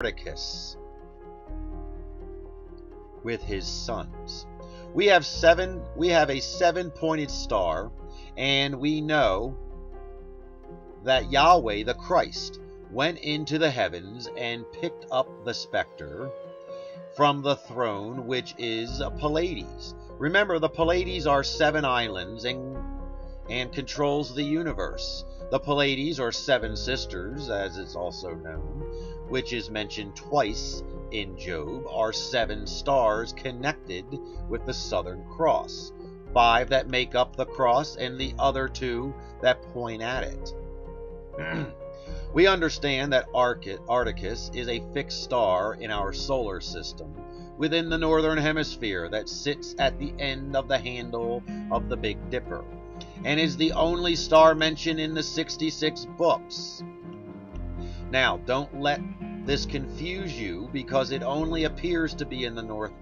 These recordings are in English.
Archas with his sons. We have a seven-pointed star, and we know that Yahweh the Christ went into the heavens and picked up the specter from the throne, which is Pleiades. Remember, the Pleiades are 7 islands and controls the universe. The Pleiades, or 7 sisters, as it's also known, which is mentioned twice in Job, are 7 stars connected with the Southern Cross. 5 that make up the cross, and the other 2 that point at it. We understand that Archas is a fixed star in our solar system within the northern hemisphere that sits at the end of the handle of the Big Dipper, and is the only star mentioned in the 66 books. Now, don't let this confuse you, because it only appears to be in the north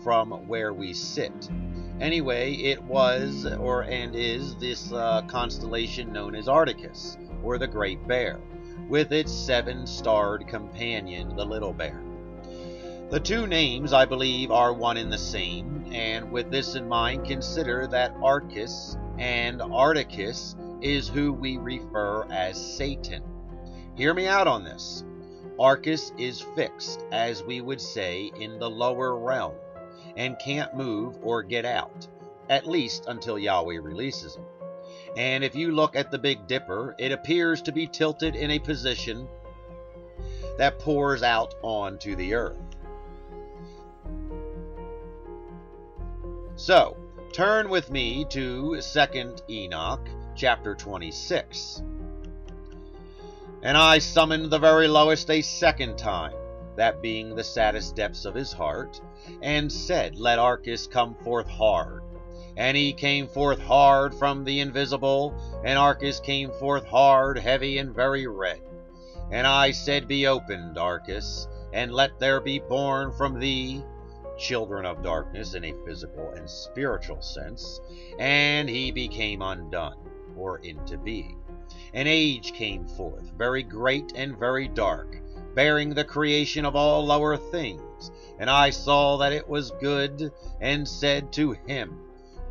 from where we sit. Anyway, it was and is this constellation known as Archas, or the Great Bear, with its 7-starred companion, the Little Bear. The 2 names, I believe, are one and the same, and with this in mind, consider that Archas and Archas is who we refer as Satan. Hear me out on this. Archas is fixed, as we would say, in the lower realm, and can't move or get out, at least until Yahweh releases him. And if you look at the Big Dipper, it appears to be tilted in a position that pours out onto the earth. So, turn with me to 2nd Enoch, chapter 26. And I summoned the very lowest a second time, that being the saddest depths of his heart, and said, Let Archas come forth hard. And he came forth hard from the invisible, and Archas came forth hard, heavy, and very red. And I said, Be opened, Archas, and let there be born from thee children of darkness in a physical and spiritual sense. And he became undone, or into being. An age came forth, very great and very dark, bearing the creation of all lower things. And I saw that it was good, and said to him,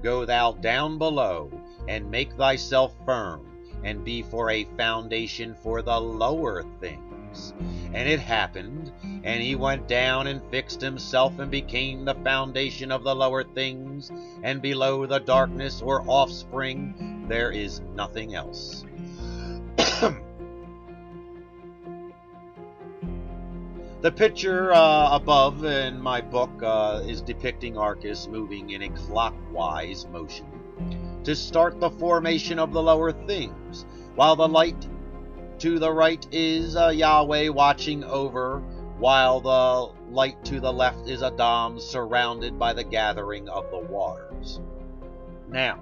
Go thou down below, and make thyself firm, and be for a foundation for the lower things. And it happened, and he went down and fixed himself, and became the foundation of the lower things, and below the darkness or offspring there is nothing else. The picture above in my book is depicting Archas moving in a clockwise motion to start the formation of the lower things, while the light to the right is Yahweh watching over, while the light to the left is Awdawm, surrounded by the gathering of the waters. Now,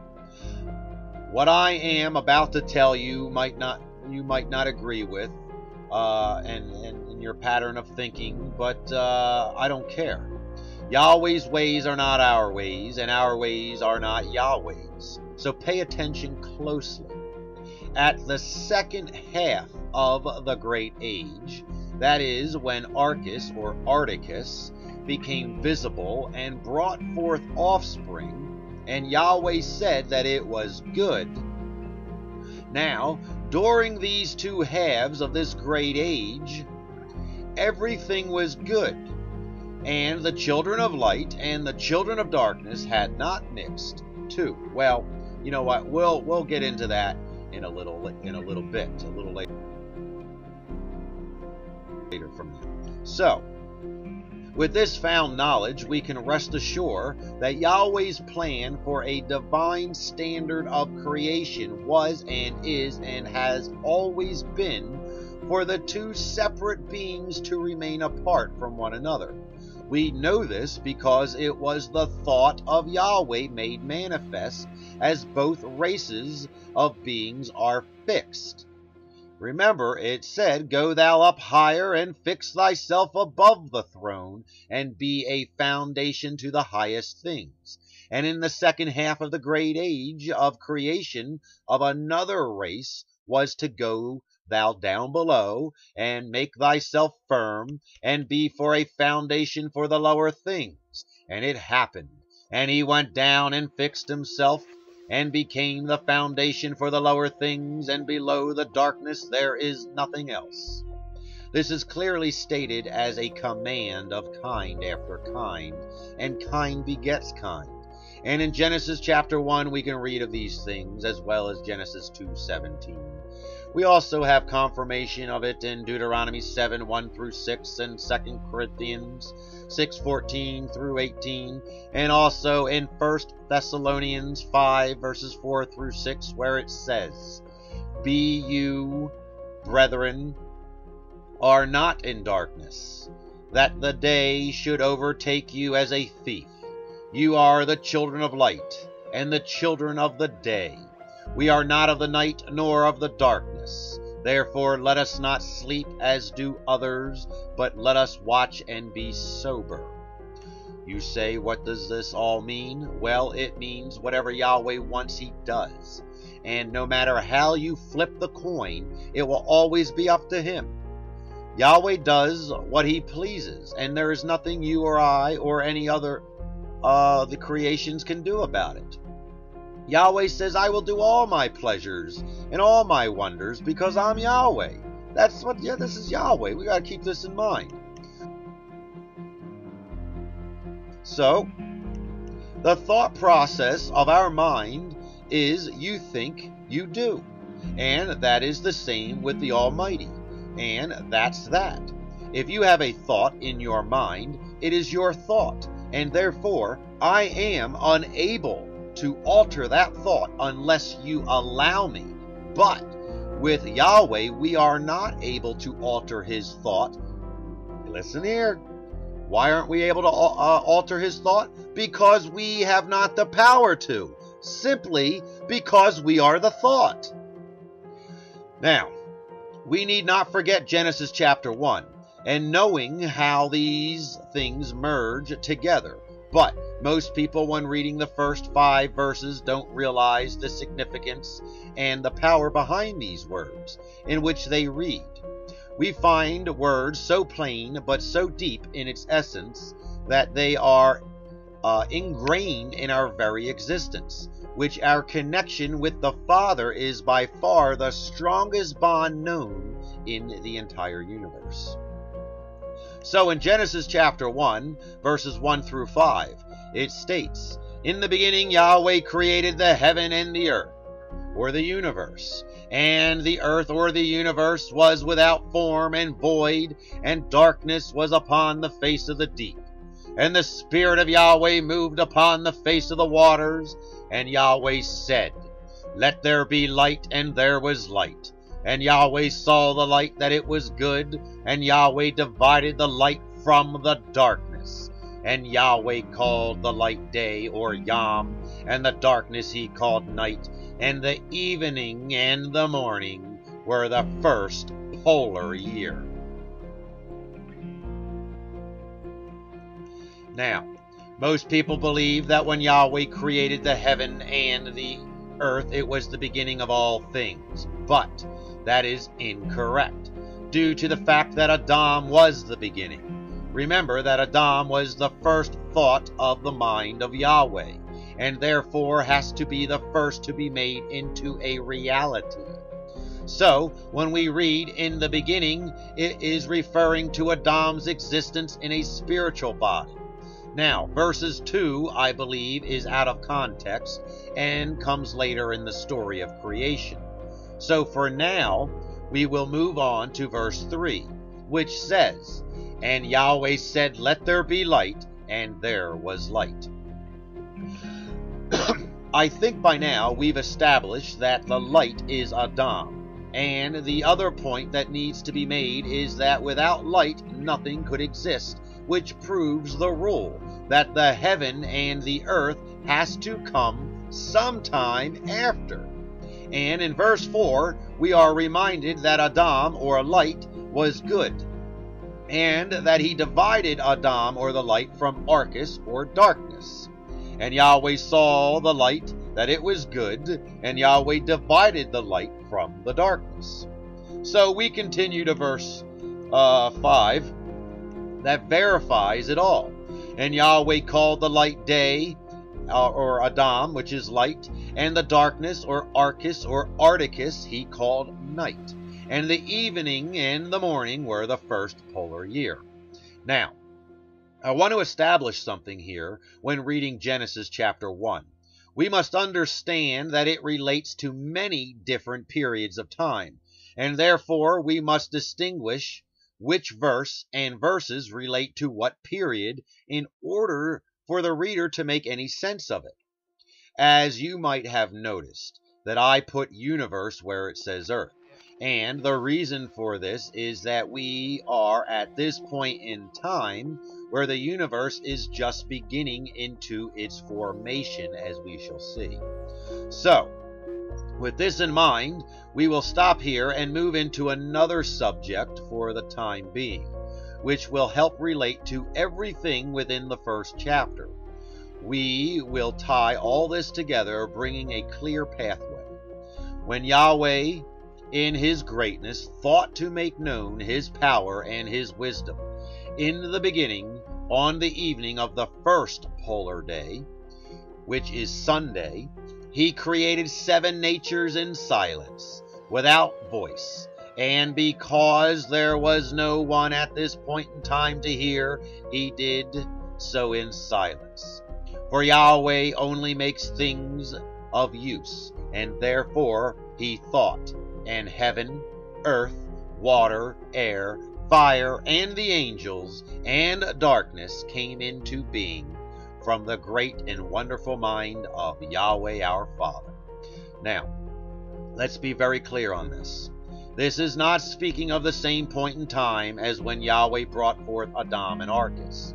what I am about to tell you you might not agree with, and your pattern of thinking, but I don't care. Yahweh's ways are not our ways, and our ways are not Yahweh's. So pay attention closely. At the second half of the Great Age, that is, when Archas, or Archas, became visible and brought forth offspring, and Yahweh said that it was good. Now, during these 2 halves of this great age, everything was good, and the children of light and the children of darkness had not mixed too. Well, you know what? We'll get into that in a little bit, a little later from now. So, with this found knowledge, we can rest assured that Yahweh's plan for a divine standard of creation was and is and has always been for the 2 separate beings to remain apart from one another. We know this because it was the thought of Yahweh made manifest, as both races of beings are fixed. Remember, it said, Go thou up higher, and fix thyself above the throne, and be a foundation to the highest things. And in the second half of the great age of creation of another race was to go thou down below, and make thyself firm, and be for a foundation for the lower things. And it happened, and he went down and fixed himself, and became the foundation for the lower things, and below the darkness there is nothing else. This is clearly stated as a command of kind after kind, and kind begets kind. And in Genesis chapter 1 we can read of these things, as well as Genesis 2:17. We also have confirmation of it in Deuteronomy 7:1-6, and 2 Corinthians 6:14-18, and also in 1 Thessalonians 5:4-6, where it says, "Be you, brethren, are not in darkness, that the day should overtake you as a thief. You are the children of light, and the children of the day. We are not of the night, nor of the darkness. Therefore let us not sleep as do others, but let us watch and be sober." You say, what does this all mean? Well, it means whatever Yahweh wants, he does. And no matter how you flip the coin, it will always be up to him. Yahweh does what he pleases, and there is nothing you or I or any other the creations can do about it. Yahweh says, "I will do all my pleasures and all my wonders because I'm Yahweh." This is Yahweh. We got to keep this in mind. So, the thought process of our mind is you think, you do. And that is the same with the Almighty. And that's that. If you have a thought in your mind, it is your thought. And therefore, I am unable to alter that thought unless you allow me. But with Yahweh, we are not able to alter his thought. Listen here. Why aren't we able to alter his thought? Because we have not the power to. Simply because we are the thought. Now, we need not forget Genesis chapter 1 and knowing how these things merge together. But most people, when reading the first 5 verses, don't realize the significance and the power behind these words in which they read. We find words so plain but so deep in its essence that they are ingrained in our very existence, which our connection with the Father is by far the strongest bond known in the entire universe. So in Genesis chapter 1, verses 1-5, it states, "In the beginning Yahweh created the heaven and the earth," or the universe. "And the earth or the universe was without form and void, and darkness was upon the face of the deep. And the Spirit of Yahweh moved upon the face of the waters. And Yahweh said, Let there be light, and there was light. And Yahweh saw the light that it was good, and Yahweh divided the light from the darkness. And Yahweh called the light day, or Yom, and the darkness he called night. And the evening and the morning were the first polar year." Now, most people believe that when Yahweh created the heaven and the earth, it was the beginning of all things. But that is incorrect, due to the fact that Awdawm was the beginning. Remember that Awdawm was the first thought of the mind of Yahweh, and therefore has to be the first to be made into a reality. So, when we read "in the beginning," it is referring to Awdawm's existence in a spiritual body. Now, verses 2, I believe, is out of context and comes later in the story of creation. So for now, we will move on to verse 3, which says, "And Yahweh said, Let there be light, and there was light." I think by now we've established that the light is Awdawm. And the other point that needs to be made is that without light, nothing could exist, which proves the rule that the heaven and the earth has to come sometime after. And in verse 4, we are reminded that Awdawm, or light, was good, and that he divided Awdawm, or the light, from Archas, or darkness. And Yahweh saw the light, that it was good, and Yahweh divided the light from the darkness. So we continue to verse 5 that verifies it all. And Yahweh called the light day, or Awdawm, which is light, and the darkness, or Archas, or Archas, he called night. And the evening and the morning were the first polar year. Now, I want to establish something here when reading Genesis chapter 1. We must understand that it relates to many different periods of time, and therefore we must distinguish which verse and verses relate to what period in order for the reader to make any sense of it. As you might have noticed that I put universe where it says earth. And the reason for this is that we are at this point in time where the universe is just beginning into its formation, as we shall see. So, with this in mind, we will stop here and move into another subject for the time being, which will help relate to everything within the first chapter. We will tie all this together, bringing a clear pathway. When Yahweh, in his greatness, thought to make known his power and his wisdom, in the beginning, on the evening of the first polar day, which is Sunday, he created 7 natures in silence, without voice. And because there was no one at this point in time to hear, he did so in silence. For Yahweh only makes things of use, and therefore he thought, and heaven, earth, water, air, fire, and the angels, and darkness came into being from the great and wonderful mind of Yahweh our Father. Now, let's be very clear on this. This is not speaking of the same point in time as when Yahweh brought forth Awdawm and Archas.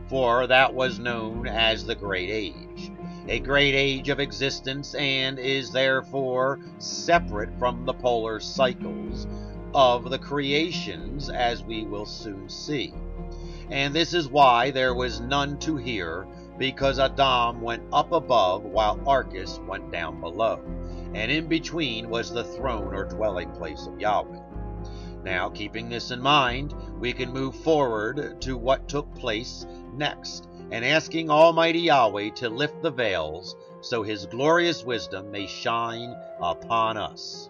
For that was known as the Great Age, a great age of existence, and is therefore separate from the polar cycles of the creations, as we will soon see. And this is why there was none to hear, because Awdawm went up above while Archas went down below, and in between was the throne or dwelling place of Yahweh. Now, keeping this in mind, we can move forward to what took place next, and asking Almighty Yahweh to lift the veils so his glorious wisdom may shine upon us.